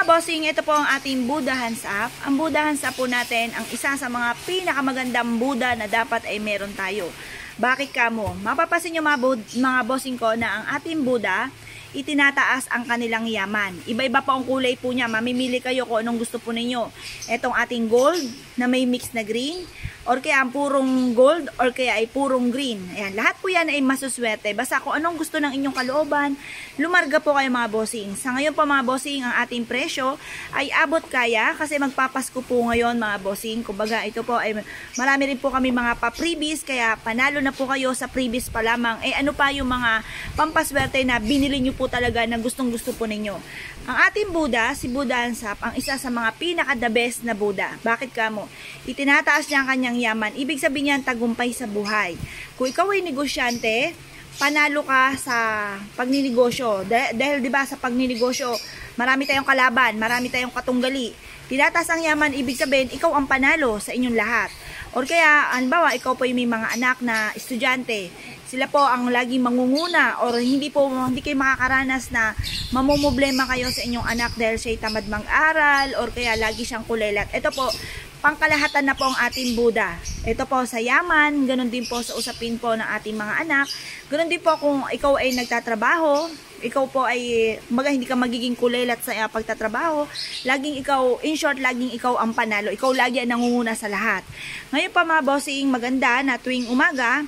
mga bossing, ito po ang ating Buddha Hands Up. Ang Buddha Hands Up po natin, ang isa sa mga pinakamagandang Buddha na dapat ay meron tayo. Bakit kamo? Mapapasin nyo mga bossing ko na ang ating Buddha, itinataas ang kanilang yaman. Iba-iba pa ang kulay po niya. Mamimili kayo kung anong gusto po ninyo. Etong ating gold na may mix na green, or kaya ang purong gold, or kaya ay purong green. Ayan, lahat po yan ay masuswerte. Basta kung anong gusto ng inyong kalooban, lumarga po kayo mga bossing. Sa ngayon po mga bossing, ang ating presyo ay abot kaya kasi magpapasko po ngayon mga bossing. Kumbaga ito po ay marami rin po kami mga pa-freebies, kaya panalo na po kayo sa freebies pa lamang. Ano pa yung mga pampaswerte na binili nyo po talaga na gustong gusto po ninyo. Ang ating Buddha, si Buddha Hands Up, ang isa sa mga pinaka-the best na Buddha. Bakit kamo? Itinataas niya ang kanyang yaman. Ibig sabihin niyan tagumpay sa buhay. Kung ikaw ay negosyante, panalo ka sa pagninegosyo. Dahil 'di ba sa pagninegosyo, marami tayong kalaban, marami tayong katunggali. Tinataas ang yaman, ibig sabihin ikaw ang panalo sa inyong lahat. Or kaya, halimbawa, ikaw po yung may mga anak na estudyante. Sila po ang laging mangunguna or hindi kayo makakaranas na mamumblema kayo sa inyong anak dahil siya'y tamad mag-aral or kaya lagi siyang kulelat. Ito po, pangkalahatan na po ang ating Buddha. Ito po sa yaman, ganun din po sa usapin po ng ating mga anak. Ganun din po kung ikaw ay nagtatrabaho, ikaw po ay hindi ka magiging kulelat sa pagtatrabaho. Laging ikaw, in short, laging ikaw ang panalo. Ikaw lagi ang nangunguna sa lahat. Ngayon pa mga bossing, maganda na tuwing umaga,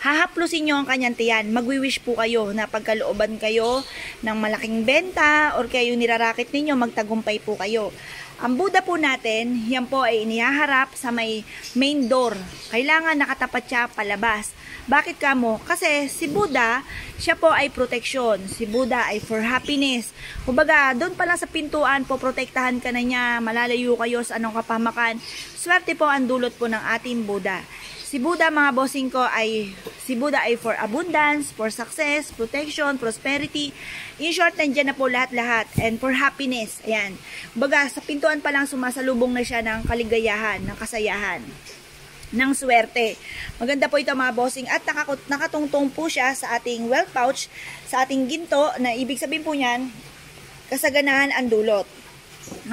hahaplusin nyo ang kanyang tiyan. Magwi-wish po kayo na pagkalooban kayo ng malaking benta or kayo nirarakit ninyo, magtagumpay po kayo. Ang Buddha po natin, yan po ay inihaharap sa may main door. Kailangan nakatapat siya palabas. Bakit kamo? Kasi si Buddha, siya po ay protection. Si Buddha ay for happiness. Kumbaga, doon pa lang sa pintuan po, protektahan ka na niya, malalayo kayo sa anong kapahamakan. Swerte po ang dulot po ng ating Buddha. Si Buddha mga bossing ko si Buddha ay for abundance, for success, protection, prosperity. In short, nandiyan na po lahat-lahat. And for happiness. Ayan. Baga, sa pintuan pa lang sumasalubong na siya ng kaligayahan, ng kasayahan, ng swerte. Maganda po ito mga bossing. At nakatungtong po siya sa ating wealth pouch, sa ating ginto, na ibig sabihin po niyan, kasaganahan ang dulot.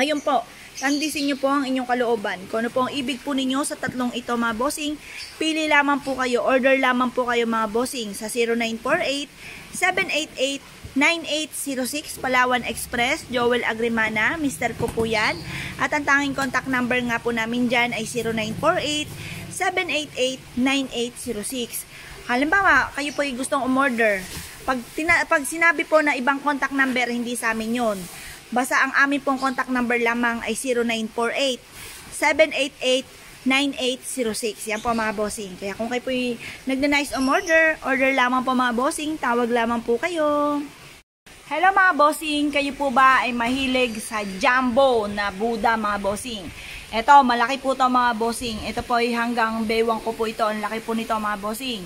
Ngayon po, tandisin nyo po ang inyong kalooban. Kung ano po ang ibig po ninyo sa tatlong ito mga bossing, pili lamang po kayo, order lamang po kayo mga bossing sa 0948-788-9806 Palawan Express, Joel Agrimana, Mr. ko po yan. At ang tanging contact number nga po namin dyan ay 0948-788-9806. Halimbawa, kayo po ay gustong umorder. Pag sinabi po na ibang contact number, hindi sa amin yun. Basta ang amin pong contact number lamang ay 0948-788-9806. Yan po mga bossing. Kaya kung kayo po nagna-nice order lamang po mga bossing, tawag lamang po kayo. Hello mga bossing, kayo po ba ay mahilig sa jumbo na Buddha mga bossing? Ito, malaki po ito mga bossing. Ito po ay hanggang bewang ko po ito. Ang laki po nito mga bossing.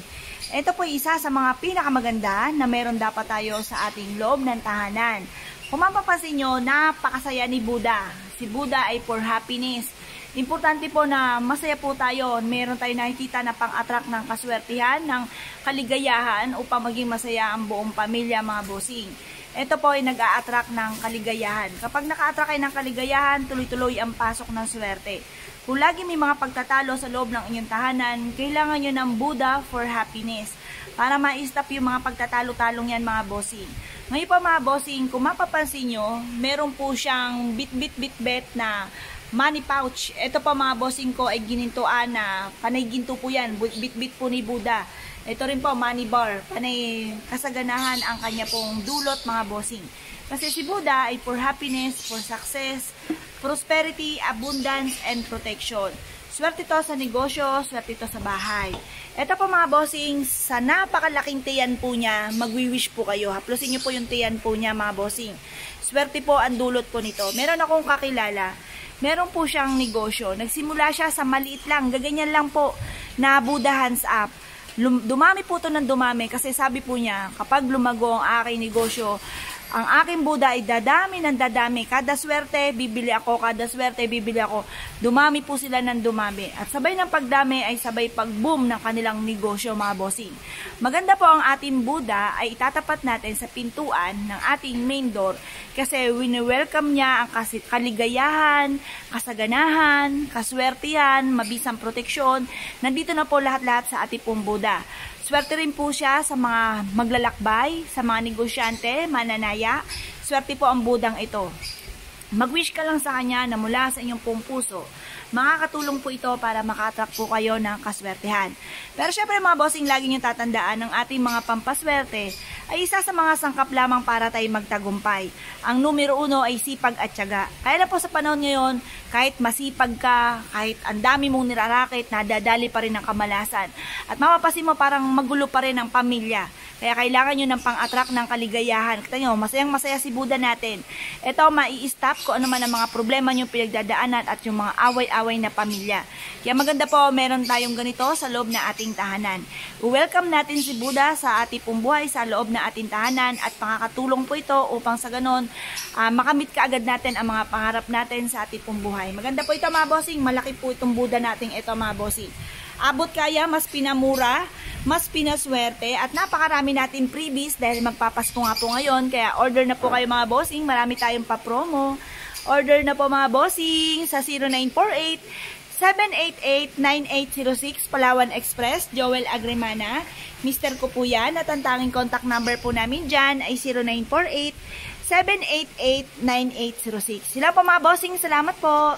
Ito po ay isa sa mga pinakamaganda na meron dapat tayo sa ating loob ng tahanan. Kung mapapansin nyo, napakasaya ni Buddha. Si Buddha ay for happiness. Importante po na masaya po tayo. Meron tayo nakikita na pang-attract ng kaswertihan, ng kaligayahan upang maging masaya ang buong pamilya mga bossing. Ito po ay nag-a-attract ng kaligayahan. Kapag naka-attract kayo ng kaligayahan, tuloy-tuloy ang pasok ng swerte. Kung lagi may mga pagtatalo sa loob ng inyong tahanan, kailangan nyo ng Buddha for happiness para ma-stop yung mga pagtatalo-talong yan mga bossing. Ngayon pa mga bossing, kung mapapansin nyo, meron po siyang bit na money pouch. Ito pa mga bossing ko ay ginintuan na panay ginto po yan, bit po ni Buddha. Ito rin po money bar, panay kasaganahan ang kanya pong dulot mga bossing. Kasi si Buddha ay for happiness, for success, prosperity, abundance, and protection. Swerte ito sa negosyo, swerte ito sa bahay. Ito po mga bossing, sa napakalaking tiyan po niya, magwi-wish po kayo. Haplusin niyo po yung tiyan po niya mga bossing. Swerte po ang dulot po nito. Meron akong kakilala, meron po siyang negosyo. Nagsimula siya sa maliit lang, gaganyan lang po na Buddha Hands Up. Dumami po ito ng dumami kasi sabi po niya, kapag lumago ang aking negosyo, Ang aking Buddha ay dadami ng dadami. Kada swerte, bibili ako. Kada swerte, bibili ako. Dumami po sila ng dumami. At sabay ng pagdami ay sabay pag-boom ng kanilang negosyo, mga bossing. Maganda po ang ating Buddha ay itatapat natin sa pintuan ng ating main door kasi wini-welcome niya ang kaligayahan, kasaganahan, kaswertihan, mabisang proteksyon. Nandito na po lahat-lahat sa ating pong Buddha. Swerte rin po siya sa mga maglalakbay, sa mga negosyante, mananaya. Swerte po ang budang ito. Mag-wish ka lang sa kanya na mula sa inyong pong puso. Makakatulong po ito para maka-attract po kayo ng kaswertehan. Pero syempre mga bossing, lagi niyong tatandaan ng ating mga pampaswerte ay isa sa mga sangkap lamang para tayo magtagumpay. Ang numero 1 ay sipag at tiyaga. Kaya na po sa panahon ngayon, kahit masipag ka, kahit ang dami mong nirarakit, nadadali pa rin ang kamalasan. At mapapasin mo parang magulo pa rin ang pamilya. Kaya kailangan nyo ng pang-attract ng kaligayahan. Kita nyo, masayang masaya si Buddha natin. Ito, mai-stop ko ano man ang mga problema nyo pinagdadaanan at yung mga away-away na pamilya. Kaya maganda po, meron tayong ganito sa loob na ating tahanan. Welcome natin si Buddha sa ating pong buhay sa loob na ating tahanan at makakatulong po ito upang sa ganon, makamit kaagad natin ang mga pangarap natin sa ating pong buhay. Maganda po ito mga bossing, malaki po itong Buddha natin ito mga bossing. Abot kaya, mas pinamura, mas pinaswerte, at napakarami natin freebies dahil magpapasko nga po ngayon. Kaya order na po kayo mga bossing, marami tayong pa-promo. Order na po mga bossing sa 0948-788-9806 Palawan Express, Joel Agrimana. Mr. ko po yan, at ang tanging contact number po namin dyan ay 0948-788-9806. Sila po mga bossing, salamat po.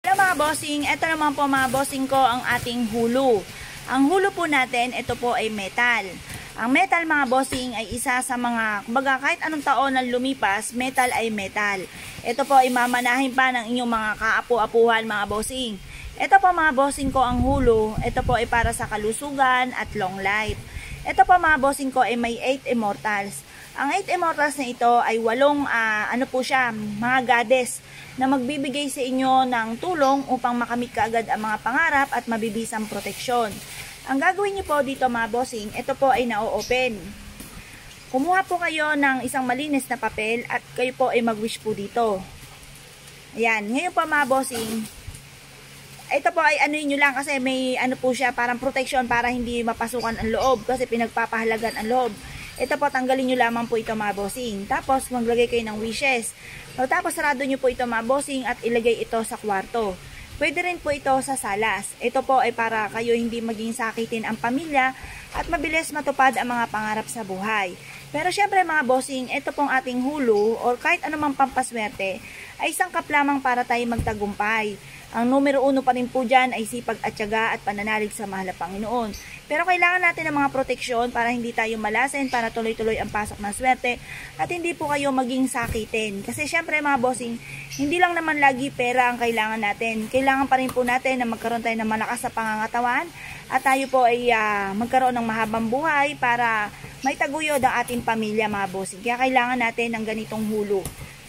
Hello mga bossing, ito naman po mga bossing ko ang ating hulu. Ang hulu po natin, ito po ay metal. Ang metal mga bossing ay isa sa mga, kumbaga kahit anong taon na lumipas, metal ay metal. Ito po ay mamanahin pa ng inyong mga kaapu-apuhan mga bossing. Ito po mga bossing ko ang hulu, ito po ay para sa kalusugan at long life. Ito po mga bossing ko ay may 8 immortals. Ang 8 immortals na ito ay 8, ano po siya, mga goddess na magbibigay sa inyo ng tulong upang makamit kaagad ang mga pangarap at mabibisang proteksyon. Ang gagawin niyo po dito mga bossing, ito po ay na-open. Kumuha po kayo ng isang malinis na papel at kayo po ay mag-wish po dito. Ayan, ngayon po mga bossing, ito po ay ano nyo lang kasi may ano po siya, parang protection para hindi mapasukan ang loob kasi pinagpapahalagan ang loob. Ito po, tanggalin nyo lamang po ito mga bossing. Tapos, maglagay kayo ng wishes. Tapos, sarado nyo po ito mga bossing at ilagay ito sa kwarto. Pwede rin po ito sa salas. Ito po ay para kayo hindi maging sakitin ang pamilya at mabilis matupad ang mga pangarap sa buhay. Pero syempre mga bossing, ito pong ating hulu or kahit anumang pampaswerte ay sangkap lamang para tayo magtagumpay. Ang numero 1 pa rin po dyan ay sipag at tiyaga at pananalig sa mahal na Panginoon. Pero kailangan natin ng mga proteksyon para hindi tayo malasin, para tuloy-tuloy ang pasok ng swerte at hindi po kayo maging sakitin. Kasi syempre mga bossing, hindi lang naman lagi pera ang kailangan natin. Kailangan pa rin po natin na magkaroon tayo ng malakas sa pangangatawan at tayo po ay magkaroon ng mahabang buhay para may taguyod ang ating pamilya mga bossing. Kaya kailangan natin ng ganitong hulu.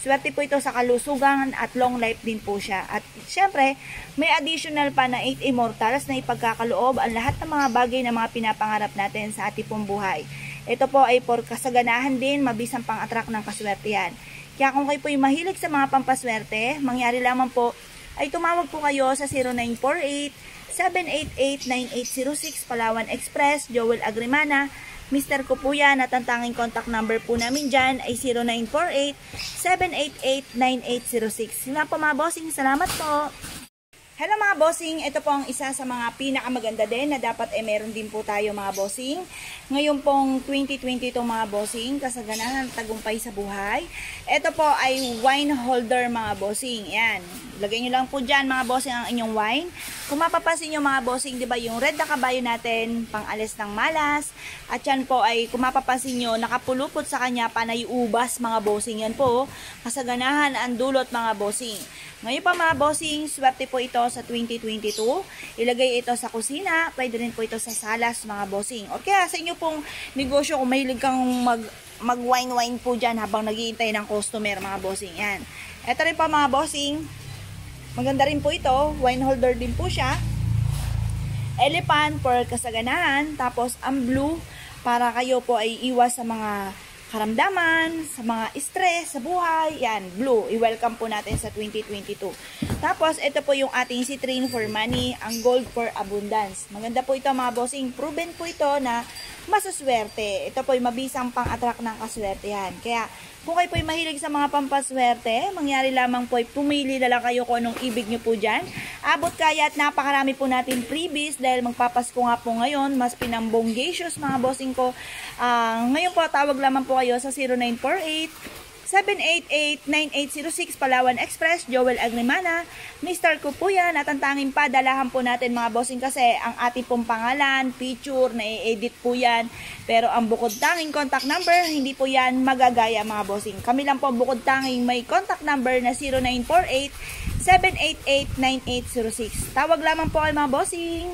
Swerte po ito sa kalusugan at long life din po siya. At syempre, may additional pa na 8 immortals na ipagkakaloob ang lahat ng mga bagay na mga pinapangarap natin sa ating pong buhay. Ito po ay for kasaganahan din, mabisang pang-attract ng kaswertehan. Kaya kung kayo po ay mahilig sa mga pampaswerte, mangyari lamang po ay tumawag po kayo sa 0948-788-9806 Palawan Express, Joel Agrimana. Mr. ko po yan at ang tanging contact number po namin dyan ay 0948-788-9806. Sila po mga bossing, salamat po! Hello mga bossing, ito po ang isa sa mga pinakamaganda din na dapat meron din po tayo mga bossing. Ngayon pong 2022 mga bossing, kasaganahan tagumpay sa buhay. Ito po ay wine holder mga bossing. Yan, lagay nyo lang po dyan mga bossing ang inyong wine. Kung mapapansin nyo mga bossing, di ba yung red na kabayo natin, pang alis ng malas. At yan po ay, kung mapapansin nyo, nakapulupot sa kanya panay ubas mga bossing. Yan po, kasaganahan ang dulot mga bossing. Ngayon pa mga bossing, swerte po ito sa 2022. Ilagay ito sa kusina, pwede rin po ito sa salas mga bossing. O kaya sa inyo pong negosyo, kung mahilig kang mag-wine-wine po dyan habang naghihintay ng customer mga bossing. Yan. Ito rin pa mga bossing, maganda rin po ito, wine holder din po siya. Elephant for kasaganahan, tapos ang blue para kayo po ay iwas sa mga karamdaman, sa mga stress, sa buhay, yan, blue. I-welcome po natin sa 2022. Tapos, ito po yung ating Citrine for Money, ang Gold for Abundance. Maganda po ito mga bossing. Proven po ito na masuswerte. Ito po yung mabisang pang-attract ng kaswertehan. Kaya, kung kayo po ay mahilig sa mga pampaswerte, mangyari lamang po ay pumili na lang kayo kung anong ibig nyo po dyan. Abot kaya at napakarami po natin freebies dahil magpapasko nga po ngayon, mas pinambonggacious mga bossing ko. Ngayon po, tawag lamang po kayo sa 0948 788-9806 Palawan Express, Joel Agrimana. Mr. ko po yan at ang tanging padalahan po natin mga bossing kasi ang ating pong pangalan, picture, na-edit po yan. Pero ang bukod tanging contact number, hindi po yan magagaya mga bossing. Kami lang po bukod tanging may contact number na 0948 788-9806. Tawag lamang po kayo mga bossing.